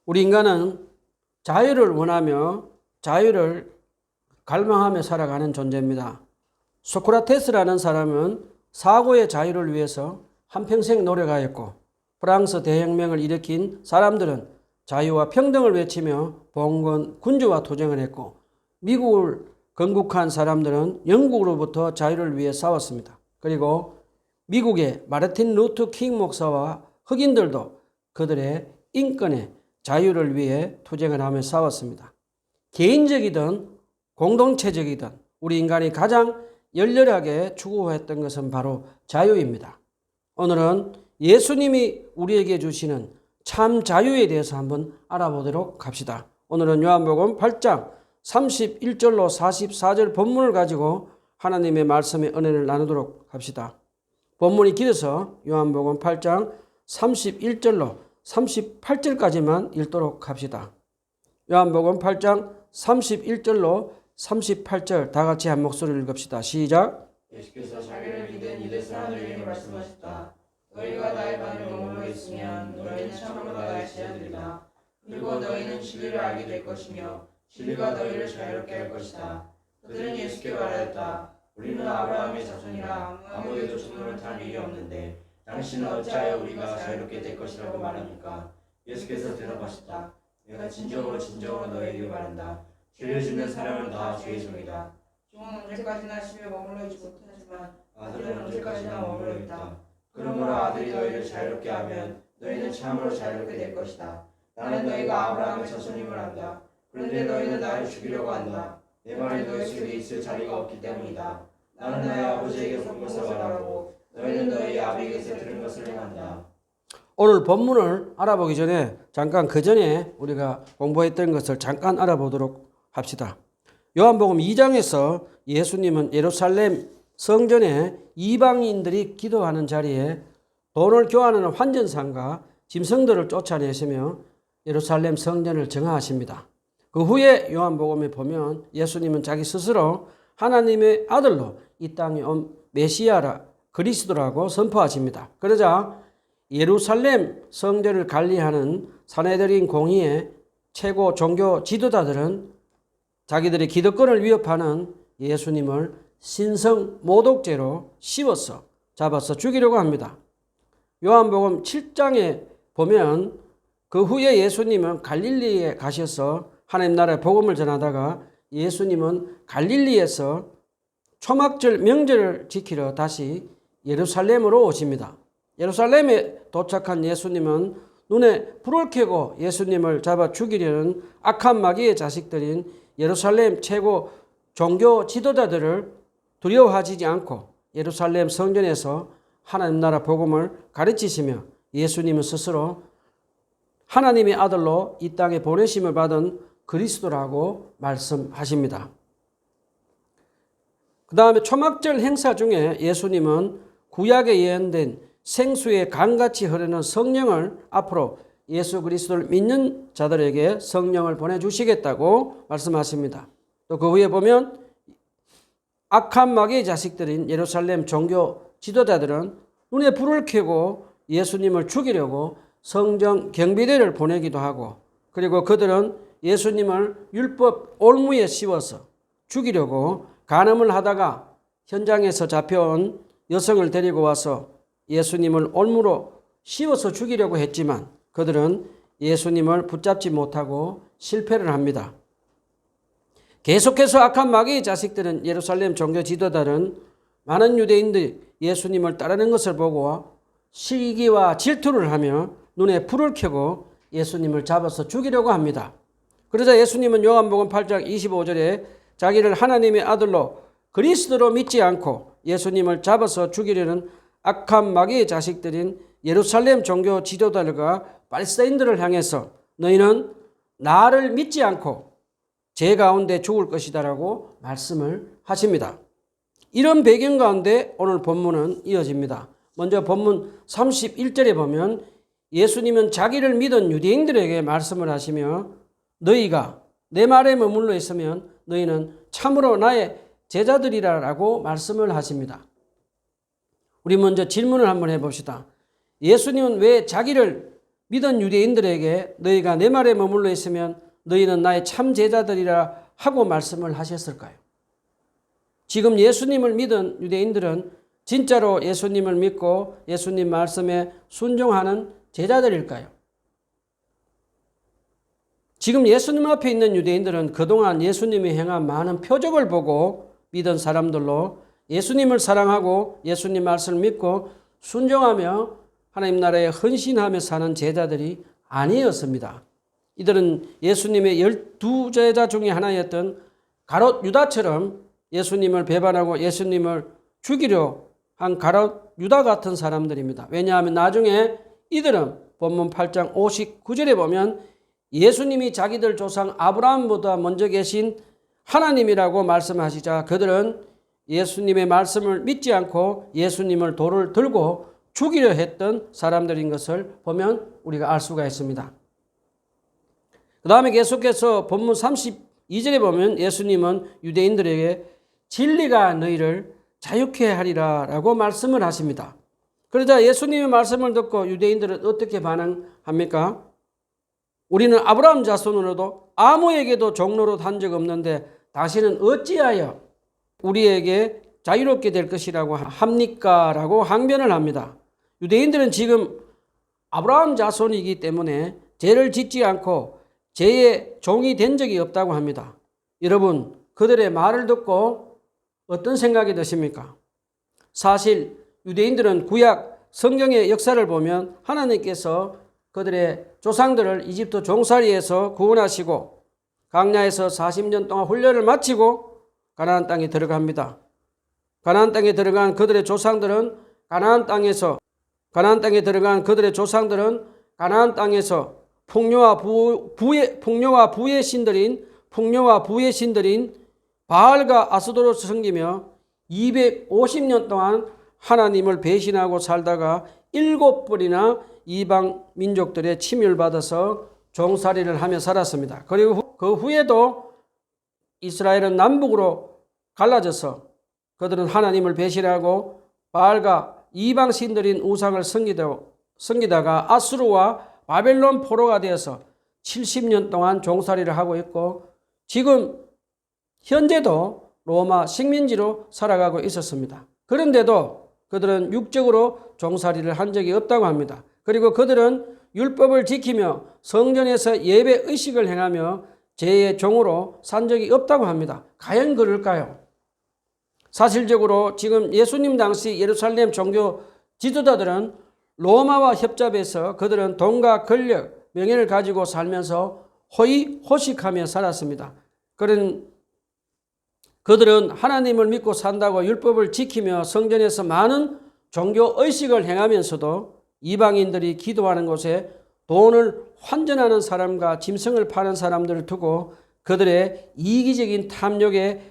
우리 인간은 자유를 원하며 자유를 갈망하며 살아가는 존재입니다. 소크라테스라는 사람은 사고의 자유를 위해서 한평생 노력하였고, 프랑스 대혁명을 일으킨 사람들은 자유와 평등을 외치며 봉건 군주와 투쟁을 했고, 미국을 건국한 사람들은 영국으로부터 자유를 위해 싸웠습니다. 그리고 미국의 마르틴 루터 킹 목사와 흑인들도 그들의 인권의 자유를 위해 투쟁을 하며 싸웠습니다. 개인적이든 공동체적이든 우리 인간이 가장 열렬하게 추구했던 것은 바로 자유입니다. 오늘은 예수님이 우리에게 주시는 참 자유에 대해서 한번 알아보도록 합시다. 오늘은 요한복음 8장 31절로 44절 본문을 가지고 하나님의 말씀의 은혜를 나누도록 합시다. 본문이 길어서 요한복음 8장 31절로 38절까지만 읽도록 합시다. 요한복음 8장 31절로 38절 다 같이 한 목소리를 읽읍시다. 시작. 예수께서 자기를 믿은 유대 사람들에게 말씀하셨다. 너희가 나의 말을 머물러 있으면 너희는 참으로 나의 제자들이다. 그리고 너희는 진리를 알게 될 것이며 진리가 너희를 자유롭게 할 것이다. 그들은 예수께 말하였다. 우리는 아브라함의 자손이라 아무에도 주님을 탈 일이 없는데 당신은 어찌하여 우리가 자유롭게 될 것이라고 말합니까? 예수께서 대답하셨다. 내가 진정으로 너희에게 말한다. 죄를 짓는 사람은 다 죄의 종이다. 종은 언제까지나 집에 머물러 있지 못하지만 아들은 언제까지나 머물러 있다. 그러므로 아들이 너희를 자유롭게 하면 너희는 참으로 자유롭게 될 것이다. 나는 너희가 아브라함의 자손임을 안다. 그런데 너희는 나를 죽이려고 한다. 내 말이 너희 속에 있을 자리가 없기 때문이다. 나는 너희 아버지에게 본 것을 말하고 너희는 너희 아비에게서 들은 것을 행한다. 오늘 본문을 알아보기 전에 잠깐 그 전에 우리가 공부했던 것을 잠깐 알아보도록 합시다. 요한복음 2장에서 예수님은 예루살렘 성전에 이방인들이 기도하는 자리에 돈을 교환하는 환전상과 짐승들을 쫓아내시며 예루살렘 성전을 정화하십니다. 그 후에 요한복음에 보면 예수님은 자기 스스로 하나님의 아들로 이 땅에 온 메시아라 그리스도라고 선포하십니다. 그러자 예루살렘 성전을 관리하는 사내들인 공의의 최고 종교 지도자들은 자기들의 기득권을 위협하는 예수님을 신성 모독죄로 씌워서 잡아서 죽이려고 합니다. 요한복음 7장에 보면 그 후에 예수님은 갈릴리에 가셔서 하나님 나라의 복음을 전하다가 예수님은 갈릴리에서 초막절 명절을 지키러 다시 예루살렘으로 오십니다. 예루살렘에 도착한 예수님은 눈에 불을 켜고 예수님을 잡아 죽이려는 악한 마귀의 자식들인 예루살렘 최고 종교 지도자들을 두려워하지 않고 예루살렘 성전에서 하나님 나라 복음을 가르치시며 예수님은 스스로 하나님의 아들로 이 땅에 보내심을 받은 그리스도라고 말씀하십니다. 그 다음에 초막절 행사 중에 예수님은 구약에 예언된 생수의 강같이 흐르는 성령을 앞으로 예수 그리스도를 믿는 자들에게 성령을 보내주시겠다고 말씀하십니다. 또 그 후에 보면 악한 마귀의 자식들인 예루살렘 종교 지도자들은 눈에 불을 켜고 예수님을 죽이려고 성전 경비대를 보내기도 하고, 그리고 그들은 예수님을 율법 올무에 씌워서 죽이려고 간음을 하다가 현장에서 잡혀온 여성을 데리고 와서 예수님을 올무로 씌워서 죽이려고 했지만 그들은 예수님을 붙잡지 못하고 실패를 합니다. 계속해서 악한 마귀의 자식들은 예루살렘 종교 지도자들은 많은 유대인들이 예수님을 따르는 것을 보고 시기와 질투를 하며 눈에 불을 켜고 예수님을 잡아서 죽이려고 합니다. 그러자 예수님은 요한복음 8장 25절에 자기를 하나님의 아들로 그리스도로 믿지 않고 예수님을 잡아서 죽이려는 악한 마귀의 자식들인 예루살렘 종교 지도자들과 바리새인들을 향해서 너희는 나를 믿지 않고 죄 가운데 죽을 것이다라고 말씀을 하십니다. 이런 배경 가운데 오늘 본문은 이어집니다. 먼저 본문 31절에 보면 예수님은 자기를 믿은 유대인들에게 말씀을 하시며 너희가 내 말에 머물러 있으면 너희는 참으로 나의 제자들이라고 말씀을 하십니다. 우리 먼저 질문을 한번 해봅시다. 예수님은 왜 자기를 믿은 유대인들에게 너희가 내 말에 머물러 있으면 너희는 나의 참 제자들이라 하고 말씀을 하셨을까요? 지금 예수님을 믿은 유대인들은 진짜로 예수님을 믿고 예수님 말씀에 순종하는 제자들일까요? 지금 예수님 앞에 있는 유대인들은 그동안 예수님이 행한 많은 표적을 보고 믿은 사람들로 예수님을 사랑하고 예수님 말씀을 믿고 순종하며 하나님 나라에 헌신하며 사는 제자들이 아니었습니다. 이들은 예수님의 12제자 중에 하나였던 가롯 유다처럼 예수님을 배반하고 예수님을 죽이려 한 가롯 유다 같은 사람들입니다. 왜냐하면 나중에 이들은 본문 8장 59절에 보면 예수님이 자기들 조상 아브라함보다 먼저 계신 하나님이라고 말씀하시자 그들은 예수님의 말씀을 믿지 않고 예수님을 돌을 들고 죽이려 했던 사람들인 것을 보면 우리가 알 수가 있습니다. 그 다음에 계속해서 본문 32절에 보면 예수님은 유대인들에게 진리가 너희를 자유케 하리라 라고 말씀을 하십니다. 그러자 예수님의 말씀을 듣고 유대인들은 어떻게 반응합니까? 우리는 아브라함 자손으로도 아무에게도 종로로 한 적 없는데 당신은 어찌하여 우리에게 자유롭게 될 것이라고 합니까? 라고 항변을 합니다. 유대인들은 지금 아브라함 자손이기 때문에 죄를 짓지 않고 죄의 종이 된 적이 없다고 합니다. 여러분, 그들의 말을 듣고 어떤 생각이 드십니까? 사실 유대인들은 구약 성경의 역사를 보면 하나님께서 그들의 조상들을 이집트 종살이에서 구원하시고 광야에서 40년 동안 훈련을 마치고 가나안 땅에 들어갑니다. 가나안 땅에 들어간 그들의 조상들은 가나안 땅에서 풍요와 부의 신들인 바알과 아스도를 섬기며 250년 동안 하나님을 배신하고 살다가 7번이나 이방 민족들의 침멸받아서 종살이를 하며 살았습니다. 그리고 그 후에도 이스라엘은 남북으로 갈라져서 그들은 하나님을 배신하고 바알과 이방 신들인 우상을 섬기다가 아수르와 바벨론 포로가 되어서 70년 동안 종살이를 하고 있고 지금 현재도 로마 식민지로 살아가고 있었습니다. 그런데도 그들은 육적으로 종살이를 한 적이 없다고 합니다. 그리고 그들은 율법을 지키며 성전에서 예배 의식을 행하며 죄의 종으로 산 적이 없다고 합니다. 과연 그럴까요? 사실적으로 지금 예수님 당시 예루살렘 종교 지도자들은 로마와 협잡해서 그들은 돈과 권력, 명예를 가지고 살면서 호의호식하며 살았습니다. 그들은 하나님을 믿고 산다고 율법을 지키며 성전에서 많은 종교 의식을 행하면서도 이방인들이 기도하는 곳에 돈을 환전하는 사람과 짐승을 파는 사람들을 두고 그들의 이기적인 탐욕에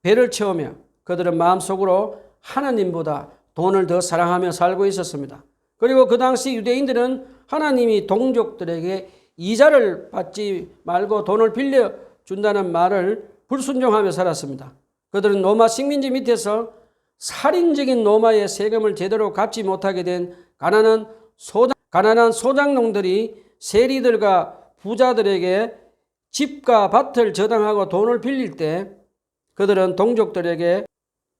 배를 채우며 그들은 마음속으로 하나님보다 돈을 더 사랑하며 살고 있었습니다. 그리고 그 당시 유대인들은 하나님이 동족들에게 이자를 받지 말고 돈을 빌려준다는 말을 불순종하며 살았습니다. 그들은 로마 식민지 밑에서 살인적인 로마의 세금을 제대로 갚지 못하게 된 가난한 소장농들이 세리들과 부자들에게 집과 밭을 저당하고 돈을 빌릴 때 그들은 동족들에게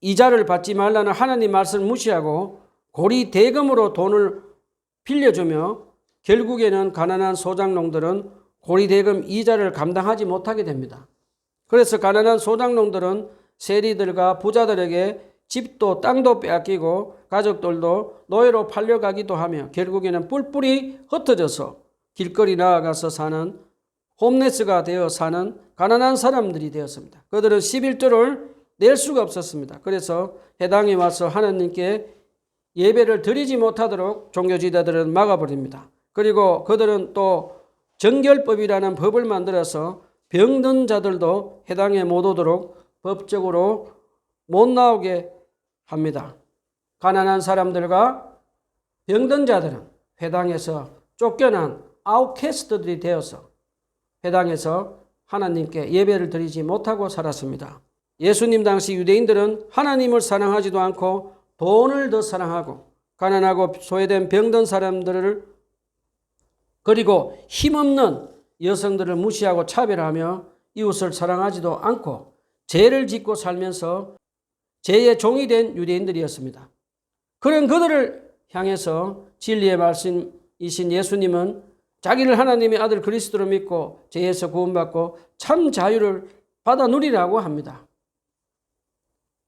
이자를 받지 말라는 하나님 말씀을 무시하고 고리 대금으로 돈을 빌려주며 결국에는 가난한 소장농들은 고리 대금 이자를 감당하지 못하게 됩니다. 그래서 가난한 소장농들은 세리들과 부자들에게 집도 땅도 빼앗기고 가족들도 노예로 팔려가기도 하며 결국에는 뿔뿔이 흩어져서 길거리 나아가서 사는 홈레스가 되어 사는 가난한 사람들이 되었습니다. 그들은 11조를 낼 수가 없었습니다. 그래서 해당에 와서 하나님께 예배를 드리지 못하도록 종교지도자들은 막아버립니다. 그리고 그들은 또 정결법이라는 법을 만들어서 병든 자들도 해당에 못 오도록 법적으로 못 나오게 합니다. 가난한 사람들과 병든 자들은 회당에서 쫓겨난 아웃캐스트들이 되어서 회당에서 하나님께 예배를 드리지 못하고 살았습니다. 예수님 당시 유대인들은 하나님을 사랑하지도 않고 돈을 더 사랑하고 가난하고 소외된 병든 사람들을 그리고 힘없는 여성들을 무시하고 차별하며 이웃을 사랑하지도 않고 죄를 짓고 살면서 죄의 종이 된 유대인들이었습니다. 그런 그들을 향해서 진리의 말씀이신 예수님은 자기를 하나님의 아들 그리스도로 믿고 죄에서 구원받고 참 자유를 받아 누리라고 합니다.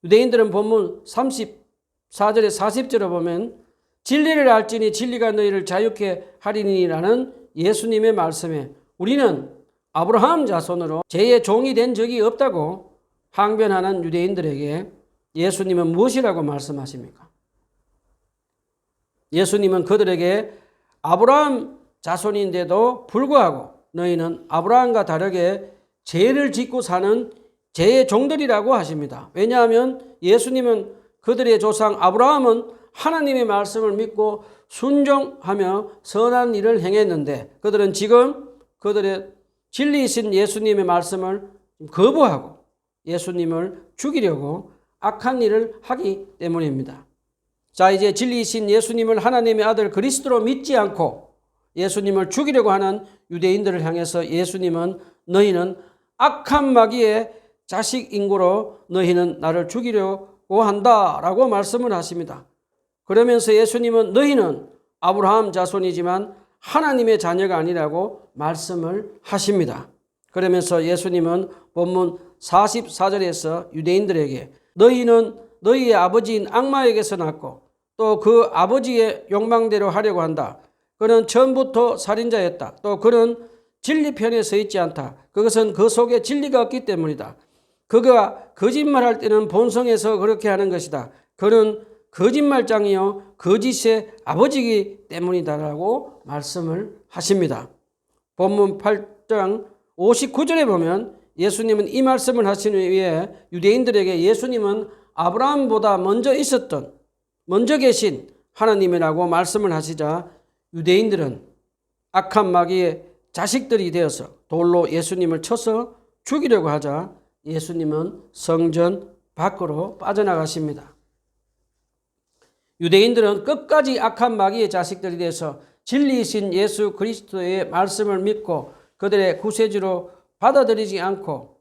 유대인들은 본문 34절에 40절에 보면 진리를 알지니 진리가 너희를 자유케 하리니라는 예수님의 말씀에 우리는 아브라함 자손으로 죄의 종이 된 적이 없다고 항변하는 유대인들에게 예수님은 무엇이라고 말씀하십니까? 예수님은 그들에게 아브라함 자손인데도 불구하고 너희는 아브라함과 다르게 죄를 짓고 사는 죄의 종들이라고 하십니다. 왜냐하면 예수님은 그들의 조상 아브라함은 하나님의 말씀을 믿고 순종하며 선한 일을 행했는데 그들은 지금 그들의 진리이신 예수님의 말씀을 거부하고 예수님을 죽이려고 악한 일을 하기 때문입니다. 자, 이제 진리이신 예수님을 하나님의 아들 그리스도로 믿지 않고 예수님을 죽이려고 하는 유대인들을 향해서 예수님은 너희는 악한 마귀의 자식인고로 너희는 나를 죽이려고 한다라고 말씀을 하십니다. 그러면서 예수님은 너희는 아브라함 자손이지만 하나님의 자녀가 아니라고 말씀을 하십니다. 그러면서 예수님은 본문 44절에서 유대인들에게 너희는 너희의 아버지인 악마에게서 났고 또 그 아버지의 욕망대로 하려고 한다. 그는 처음부터 살인자였다. 또 그는 진리 편에 서 있지 않다. 그것은 그 속에 진리가 없기 때문이다. 그가 거짓말할 때는 본성에서 그렇게 하는 것이다. 그는 거짓말장이요 거짓의 아버지이기 때문이다라고 말씀을 하십니다. 본문 8장 59절에 보면 예수님은 이 말씀을 하신 후에 유대인들에게 예수님은 아브라함보다 먼저 계신 하나님이라고 말씀을 하시자 유대인들은 악한 마귀의 자식들이 되어서 돌로 예수님을 쳐서 죽이려고 하자 예수님은 성전 밖으로 빠져나가십니다. 유대인들은 끝까지 악한 마귀의 자식들이 되어서 진리이신 예수 그리스도의 말씀을 믿고 그들의 구세주로 받아들이지 않고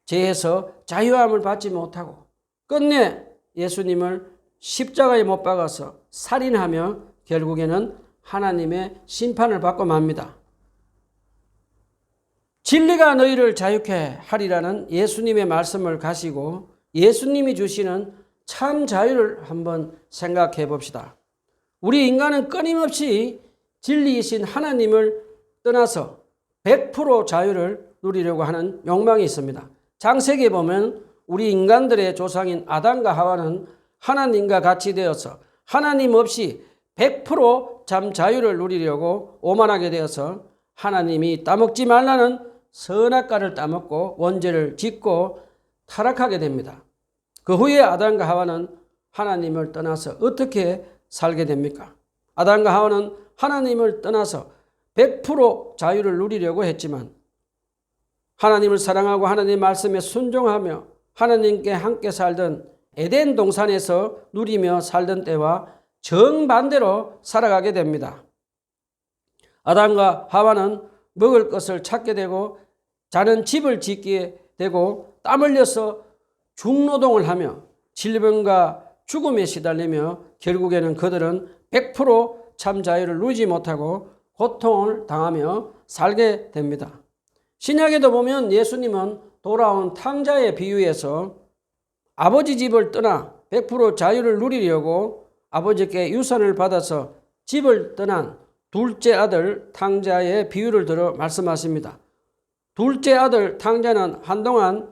죄에서 자유함을 받지 못하고 끝내 예수님을 십자가에 못 박아서 살인하며 결국에는 하나님의 심판을 받고 맙니다. 진리가 너희를 자유케 하리라는 예수님의 말씀을 가지고 예수님이 주시는 참 자유를 한번 생각해 봅시다. 우리 인간은 끊임없이 진리이신 하나님을 떠나서 100% 자유를 누리려고 하는 욕망이 있습니다. 창세기에 보면 우리 인간들의 조상인 아담과 하와는 하나님과 같이 되어서 하나님 없이 100% 참 자유를 누리려고 오만하게 되어서 하나님이 따먹지 말라는 선악과를 따먹고 원죄를 짓고 타락하게 됩니다. 그 후에 아담과 하와는 하나님을 떠나서 어떻게 살게 됩니까? 아담과 하와는 하나님을 떠나서 100% 자유를 누리려고 했지만 하나님을 사랑하고 하나님의 말씀에 순종하며 하나님께 함께 살던 에덴 동산에서 누리며 살던 때와 정반대로 살아가게 됩니다. 아담과 하와는 먹을 것을 찾게 되고 자는 집을 짓게 되고 땀 흘려서 중노동을 하며 질병과 죽음에 시달리며 결국에는 그들은 100% 참 자유를 누리지 못하고 고통을 당하며 살게 됩니다. 신약에도 보면 예수님은 돌아온 탕자의 비유에서 아버지 집을 떠나 100% 자유를 누리려고 아버지께 유산을 받아서 집을 떠난 둘째 아들 탕자의 비유를 들어 말씀하십니다. 둘째 아들 탕자는 한동안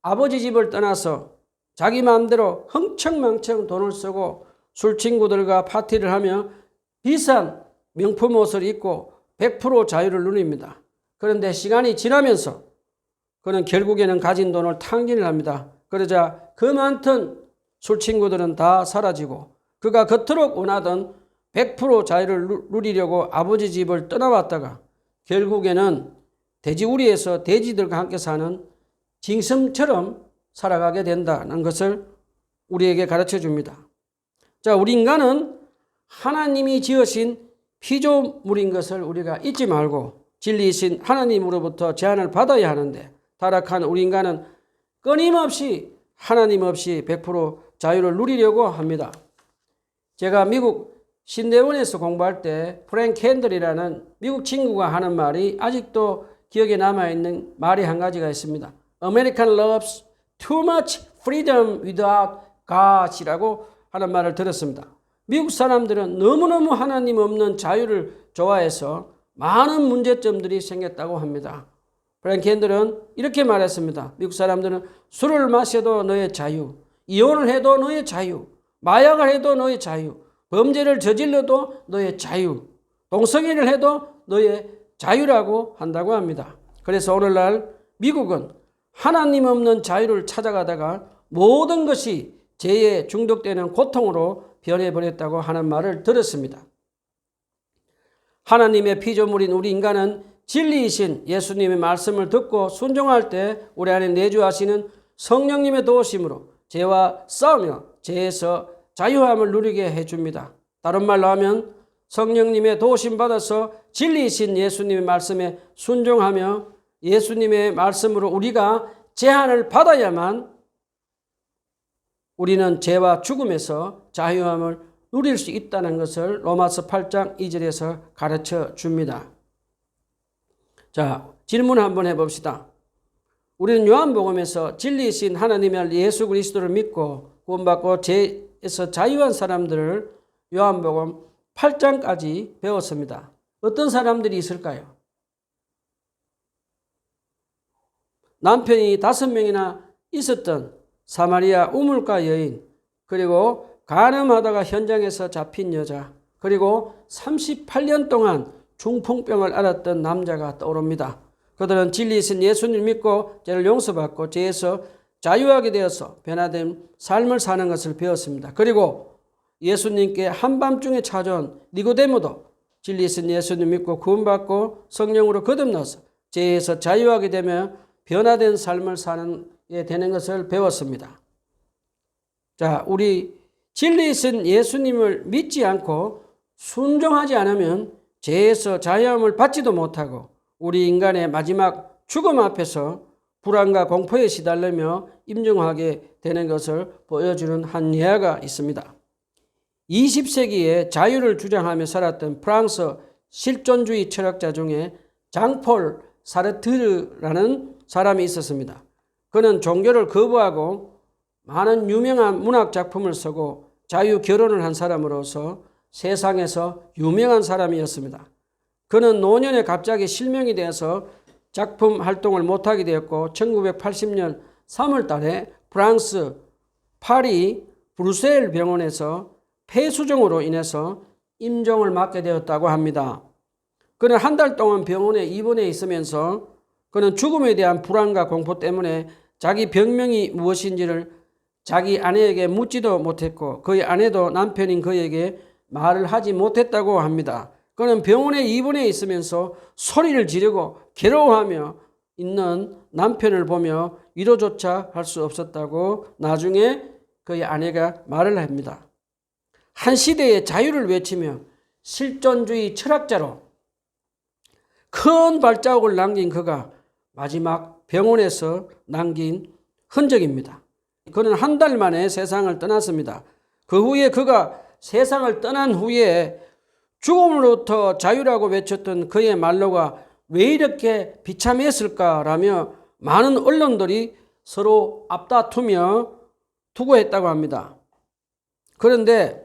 아버지 집을 떠나서 자기 마음대로 흥청망청 돈을 쓰고 술 친구들과 파티를 하며 비싼 명품 옷을 입고 100% 자유를 누립니다. 그런데 시간이 지나면서 그는 결국에는 가진 돈을 탕진을 합니다. 그러자 그 많던 술 친구들은 다 사라지고 그가 그토록 원하던 100% 자유를 누리려고 아버지 집을 떠나왔다가 결국에는 돼지우리에서 돼지들과 함께 사는 징슴처럼 살아가게 된다는 것을 우리에게 가르쳐 줍니다. 자, 우리 인간은 하나님이 지으신 피조물인 것을 우리가 잊지 말고 진리이신 하나님으로부터 제한을 받아야 하는데 타락한 우리 인간은 끊임없이 하나님 없이 100% 자유를 누리려고 합니다. 제가 미국 신대원에서 공부할 때 프랭크 캔들이라는 미국 친구가 하는 말이 아직도 기억에 남아있는 말이 한 가지가 있습니다. American loves too much freedom without God이라고 하는 말을 들었습니다. 미국 사람들은 너무너무 하나님 없는 자유를 좋아해서 많은 문제점들이 생겼다고 합니다. 프랭크 캔들은 이렇게 말했습니다. 미국 사람들은 술을 마셔도 너의 자유, 이혼을 해도 너의 자유, 마약을 해도 너의 자유, 범죄를 저질러도 너의 자유, 동성애를 해도 너의 자유라고 한다고 합니다. 그래서 오늘날 미국은 하나님 없는 자유를 찾아가다가 모든 것이 죄에 중독되는 고통으로 변해버렸다고 하는 말을 들었습니다. 하나님의 피조물인 우리 인간은 진리이신 예수님의 말씀을 듣고 순종할 때 우리 안에 내주하시는 성령님의 도우심으로 죄와 싸우며 죄에서 자유함을 누리게 해줍니다. 다른 말로 하면 성령님의 도우심 받아서 진리이신 예수님의 말씀에 순종하며 예수님의 말씀으로 우리가 제한을 받아야만 우리는 죄와 죽음에서 자유함을 누릴 수 있다는 것을 로마서 8장 2절에서 가르쳐 줍니다. 자, 질문 한번 해봅시다. 우리는 요한복음에서 진리이신 하나님의 예수 그리스도를 믿고 구원받고 죄에서 자유한 사람들을 요한복음 8장까지 배웠습니다. 어떤 사람들이 있을까요? 남편이 5명이나 있었던 사마리아 우물가 여인, 그리고 간음하다가 현장에서 잡힌 여자, 그리고 38년 동안 중풍병을 앓았던 남자가 떠오릅니다. 그들은 진리이신 예수님을 믿고 죄를 용서받고 죄에서 자유하게 되어서 변화된 삶을 사는 것을 배웠습니다. 그리고 예수님께 한밤중에 찾아온 니고데모도 진리이신 예수님 믿고 구원받고 성령으로 거듭나서 죄에서 자유하게 되며 변화된 삶을 사는 게 되는 것을 배웠습니다. 자, 우리 진리이신 예수님을 믿지 않고 순종하지 않으면 죄에서 자유함을 받지도 못하고 우리 인간의 마지막 죽음 앞에서 불안과 공포에 시달리며 임종하게 되는 것을 보여주는 한 예화가 있습니다. 20세기에 자유를 주장하며 살았던 프랑스 실존주의 철학자 중에 장폴 사르트르라는 사람이 있었습니다. 그는 종교를 거부하고 많은 유명한 문학 작품을 쓰고 자유 결혼을 한 사람으로서 세상에서 유명한 사람이었습니다. 그는 노년에 갑자기 실명이 되어서 작품 활동을 못하게 되었고 1980년 3월 달에 프랑스 파리 브루셀 병원에서 폐수종으로 인해서 임종을 맞게 되었다고 합니다. 그는 한 달 동안 병원에 입원해 있으면서 그는 죽음에 대한 불안과 공포 때문에 자기 병명이 무엇인지를 자기 아내에게 묻지도 못했고 그의 아내도 남편인 그에게 말을 하지 못했다고 합니다. 그는 병원에 입원해 있으면서 소리를 지르고 괴로워하며 있는 남편을 보며 위로조차 할 수 없었다고 나중에 그의 아내가 말을 합니다. 한 시대의 자유를 외치며 실존주의 철학자로 큰 발자국을 남긴 그가 마지막 병원에서 남긴 흔적입니다. 그는 한 달 만에 세상을 떠났습니다. 그 후에 그가 세상을 떠난 후에 죽음으로부터 자유라고 외쳤던 그의 말로가 왜 이렇게 비참했을까라며 많은 언론들이 서로 앞다투며 투고했다고 합니다. 그런데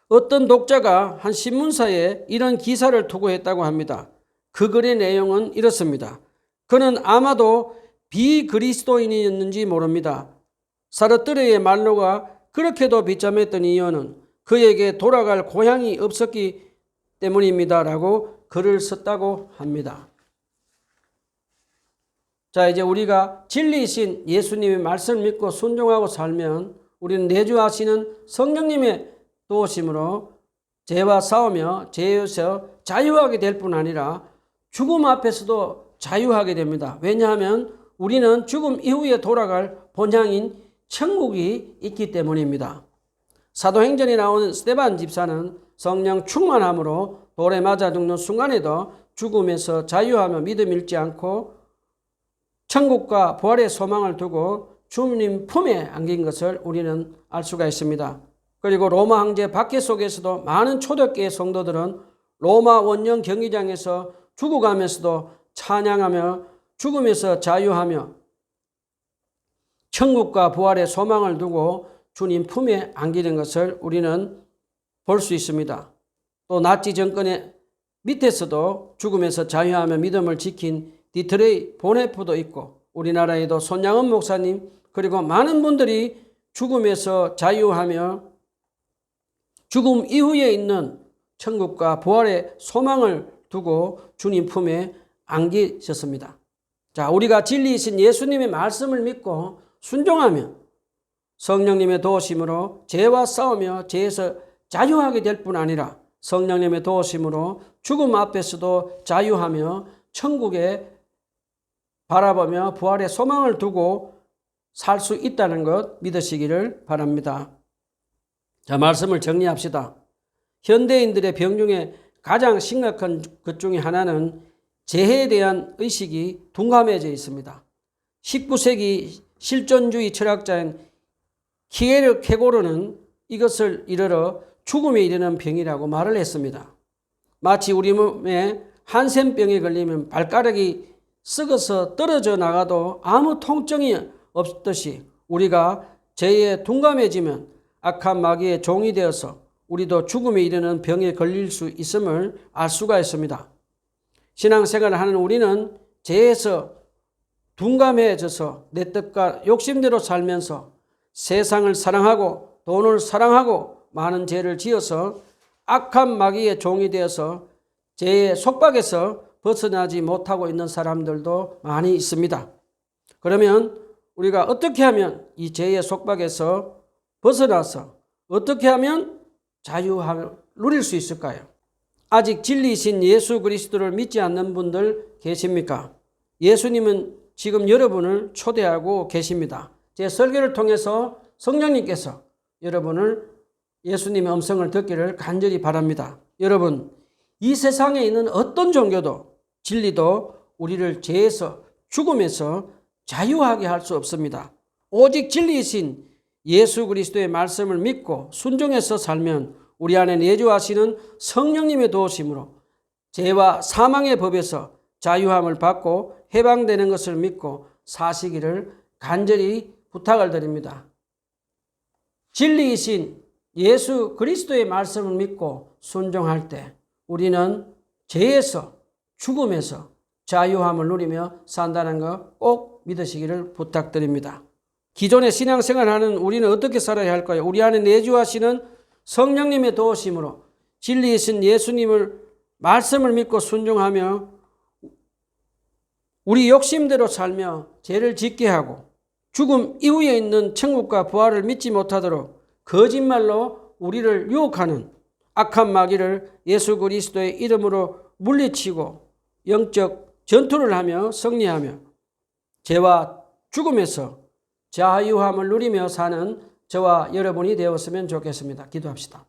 어떤 독자가 한 신문사에 이런 기사를 투고했다고 합니다. 그 글의 내용은 이렇습니다. 그는 아마도 비그리스도인이었는지 모릅니다. 사르트르의 말로가 그렇게도 비참했던 이유는 그에게 돌아갈 고향이 없었기 때문입니다라고 글을 썼다고 합니다. 자, 이제 우리가 진리이신 예수님의 말씀을 믿고 순종하고 살면 우리는 내주하시는 성령님의 도우심으로 죄와 싸우며 죄에서 자유하게 될 뿐 아니라 죽음 앞에서도 자유하게 됩니다. 왜냐하면 우리는 죽음 이후에 돌아갈 본향인 천국이 있기 때문입니다. 사도행전에 나오는 스데반 집사는 성령 충만함으로 돌에 맞아 죽는 순간에도 죽음에서 자유하며 믿음 잃지 않고 천국과 부활의 소망을 두고 주님 품에 안긴 것을 우리는 알 수가 있습니다. 그리고 로마 황제 박해 속에서도 많은 초대교회 성도들은 로마 원정 경기장에서 죽어가면서도 찬양하며 죽음에서 자유하며 천국과 부활의 소망을 두고 주님 품에 안기는 것을 우리는 볼 수 있습니다. 또 나치 정권의 밑에서도 죽음에서 자유하며 믿음을 지킨 디트레이 보네프도 있고 우리나라에도 손양은 목사님 그리고 많은 분들이 죽음에서 자유하며 죽음 이후에 있는 천국과 부활의 소망을 두고 주님 품에 안기셨습니다. 자, 우리가 진리이신 예수님의 말씀을 믿고 순종하며 성령님의 도우심으로 죄와 싸우며 죄에서 자유하게 될 뿐 아니라 성령님의 도우심으로 죽음 앞에서도 자유하며 천국에 바라보며 부활의 소망을 두고 살 수 있다는 것 믿으시기를 바랍니다. 자, 말씀을 정리합시다. 현대인들의 병 중에 가장 심각한 것 중에 하나는 재해에 대한 의식이 둔감해져 있습니다. 19세기 실존주의 철학자인 키에르케고르는 이것을 이르러 죽음에 이르는 병이라고 말을 했습니다. 마치 우리 몸에 한센병에 걸리면 발가락이 썩어서 떨어져 나가도 아무 통증이 없듯이 우리가 죄에 둔감해지면 악한 마귀의 종이 되어서 우리도 죽음에 이르는 병에 걸릴 수 있음을 알 수가 있습니다. 신앙생활을 하는 우리는 죄에서 둔감해져서 내 뜻과 욕심대로 살면서 세상을 사랑하고 돈을 사랑하고 많은 죄를 지어서 악한 마귀의 종이 되어서 죄의 속박에서 벗어나지 못하고 있는 사람들도 많이 있습니다. 그러면 우리가 어떻게 하면 이 죄의 속박에서 벗어나서 어떻게 하면 자유함을 누릴 수 있을까요? 아직 진리이신 예수 그리스도를 믿지 않는 분들 계십니까? 예수님은 지금 여러분을 초대하고 계십니다. 제 설교를 통해서 성령님께서 여러분을 예수님의 음성을 듣기를 간절히 바랍니다. 여러분, 이 세상에 있는 어떤 종교도 진리도 우리를 죄에서 죽음에서 자유하게 할 수 없습니다. 오직 진리이신 예수 그리스도의 말씀을 믿고 순종해서 살면 우리 안에 내주하시는 성령님의 도우심으로 죄와 사망의 법에서 자유함을 받고 해방되는 것을 믿고 사시기를 간절히 부탁을 드립니다. 진리이신 예수 그리스도의 말씀을 믿고 순종할 때 우리는 죄에서 죽음에서 자유함을 누리며 산다는 거 꼭 믿으시기를 부탁드립니다. 기존의 신앙생활하는 우리는 어떻게 살아야 할까요? 우리 안에 내주하시는 성령님의 도우심으로 진리이신 예수님을 말씀을 믿고 순종하며 우리 욕심대로 살며 죄를 짓게 하고 죽음 이후에 있는 천국과 부활을 믿지 못하도록 거짓말로 우리를 유혹하는 악한 마귀를 예수 그리스도의 이름으로 물리치고 영적 전투를 하며 승리하며 죄와 죽음에서 자유함을 누리며 사는 저와 여러분이 되었으면 좋겠습니다. 기도합시다.